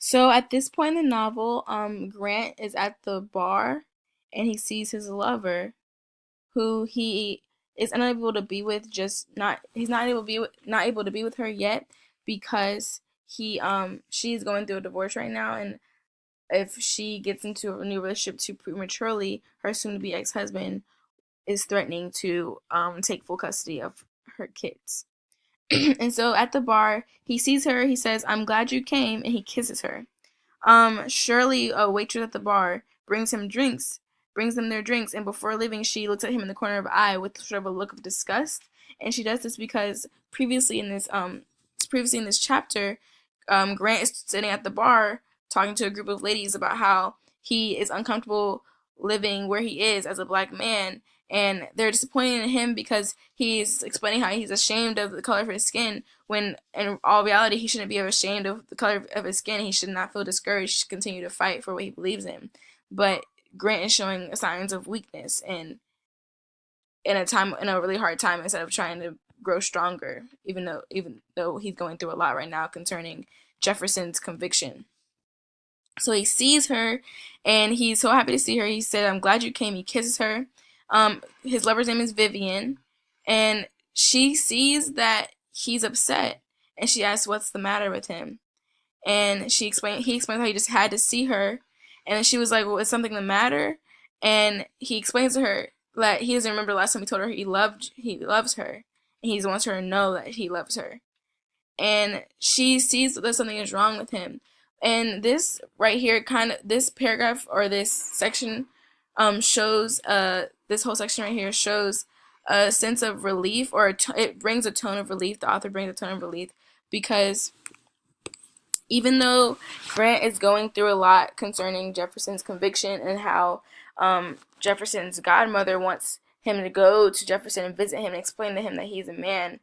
So at this point in the novel, Grant is at the bar and he sees his lover, who he is unable to be with. Just not he's not able to be with her yet because she's going through a divorce right now, and if she gets into a new relationship too prematurely, her soon-to-be ex-husband is threatening to take full custody of her kids. And so at the bar, he sees her. He says, "I'm glad you came," and he kisses her. Shirley, a waitress at the bar, brings them their drinks, and before leaving, she looks at him in the corner of the eye with sort of a look of disgust. And she does this because previously in this chapter, Grant is sitting at the bar talking to a group of ladies about how he is uncomfortable living where he is as a black man, and they're disappointed in him because he's explaining how he's ashamed of the color of his skin, when in all reality he shouldn't be ashamed of the color of his skin. He should not feel discouraged. He should continue to fight for what he believes in. But Grant is showing signs of weakness and in a really hard time, instead of trying to grow stronger, even though he's going through a lot right now concerning Jefferson's conviction. So he sees her, and he's so happy to see her. He said, "I'm glad you came." He kisses her. His lover's name is Vivian, and she sees that he's upset, and she asks what's the matter with him. And he explains how he just had to see her, and then she was like, "Well, is something the matter?" And he explains to her that he doesn't remember the last time he told her he loves her, and he wants her to know that he loves her. And she sees that something is wrong with him. And this right here, this paragraph or this section, shows this whole section right here shows a sense of relief, or it brings a tone of relief. The author brings a tone of relief because even though Grant is going through a lot concerning Jefferson's conviction and how Jefferson's godmother wants him to go to Jefferson and visit him and explain to him that he's a man,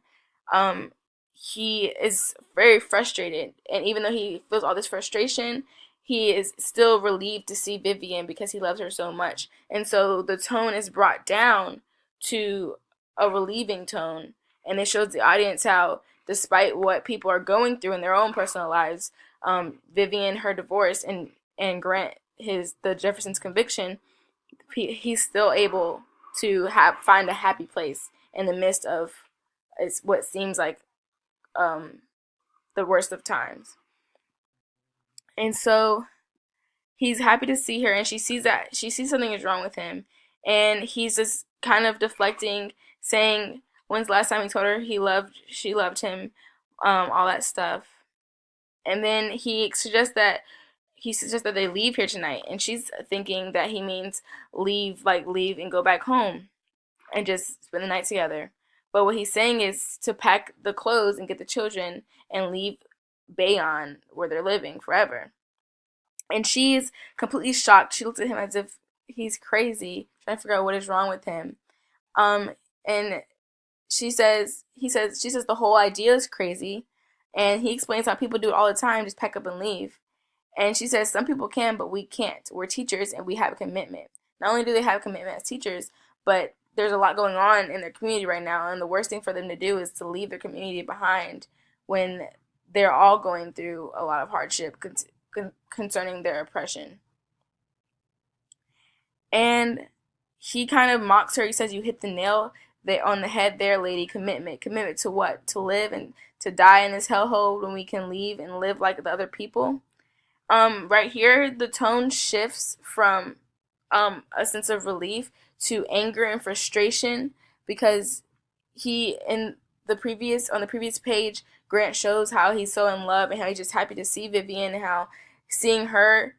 um, he is very frustrated. And even though he feels all this frustration, he is still relieved to see Vivian because he loves her so much. And so the tone is brought down to a relieving tone. And it shows the audience how, despite what people are going through in their own personal lives, Vivian, her divorce, and Grant, the Jefferson's conviction, he's still able to find a happy place in the midst of what seems like um, the worst of times. And so he's happy to see her, and she sees something is wrong with him, and he's just kind of deflecting, saying when's the last time he told her she loved him, all that stuff. And then he suggests that they leave here tonight, and she's thinking that he means leave and go back home and just spend the night together. But what he's saying is to pack the clothes and get the children and leave Bayonne, where they're living, forever. And she's completely shocked. She looks at him as if he's crazy, trying to figure out what is wrong with him. And she says the whole idea is crazy, and he explains how people do it all the time, just pack up and leave. And she says some people can, but we can't. We're teachers and we have a commitment. Not only do they have a commitment as teachers, but there's a lot going on in their community right now, and the worst thing for them to do is to leave their community behind when they're all going through a lot of hardship concerning their oppression. And he kind of mocks her. He says, "You hit the nail on the head there, lady. Commitment. Commitment to what? To live and to die in this hellhole when we can leave and live like the other people." Right here, the tone shifts from a sense of relief to anger and frustration, because on the previous page, Grant shows how he's so in love and how he's just happy to see Vivian, and how seeing her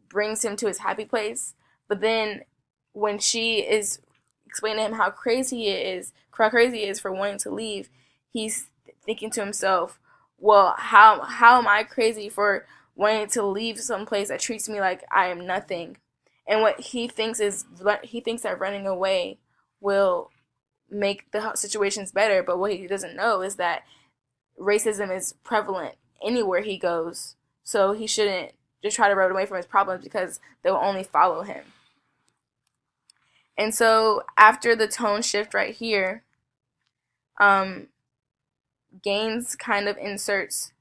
brings him to his happy place. But then when she is explaining to him how crazy he is for wanting to leave, he's thinking to himself, well, how am I crazy for wanting to leave some place that treats me like I am nothing? And what he thinks that running away will make the situations better, but what he doesn't know is that racism is prevalent anywhere he goes. So he shouldn't just try to run away from his problems, because they will only follow him. And so after the tone shift right here, um, Gaines kind of inserts,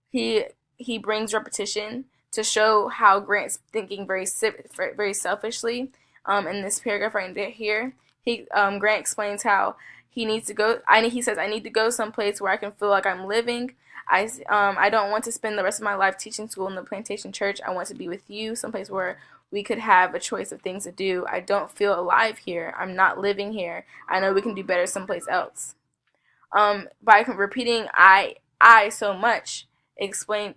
he he brings repetition to show how Grant's thinking very selfishly. In this paragraph right here, Grant explains how he needs to go. He says, "I need to go someplace where I can feel like I'm living. I don't want to spend the rest of my life teaching school in the plantation church. I want to be with you, someplace where we could have a choice of things to do. I don't feel alive here. I'm not living here. I know we can do better someplace else." By repeating I so much, explain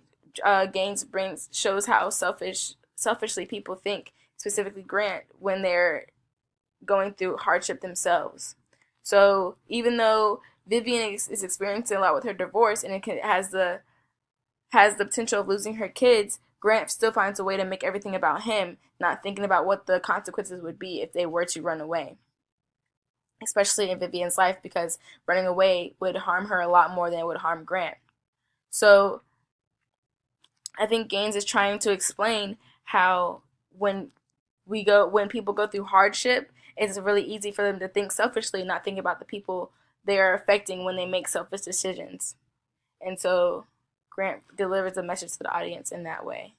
Gaines shows how selfishly people think, specifically Grant, when they're going through hardship themselves. So even though Vivian is experiencing a lot with her divorce, and has the potential of losing her kids, Grant still finds a way to make everything about him, not thinking about what the consequences would be if they were to run away. Especially in Vivian's life, because running away would harm her a lot more than it would harm Grant. So I think Gaines is trying to explain how when people go through hardship, it's really easy for them to think selfishly, not think about the people they are affecting when they make selfish decisions. And so Grant delivers a message to the audience in that way.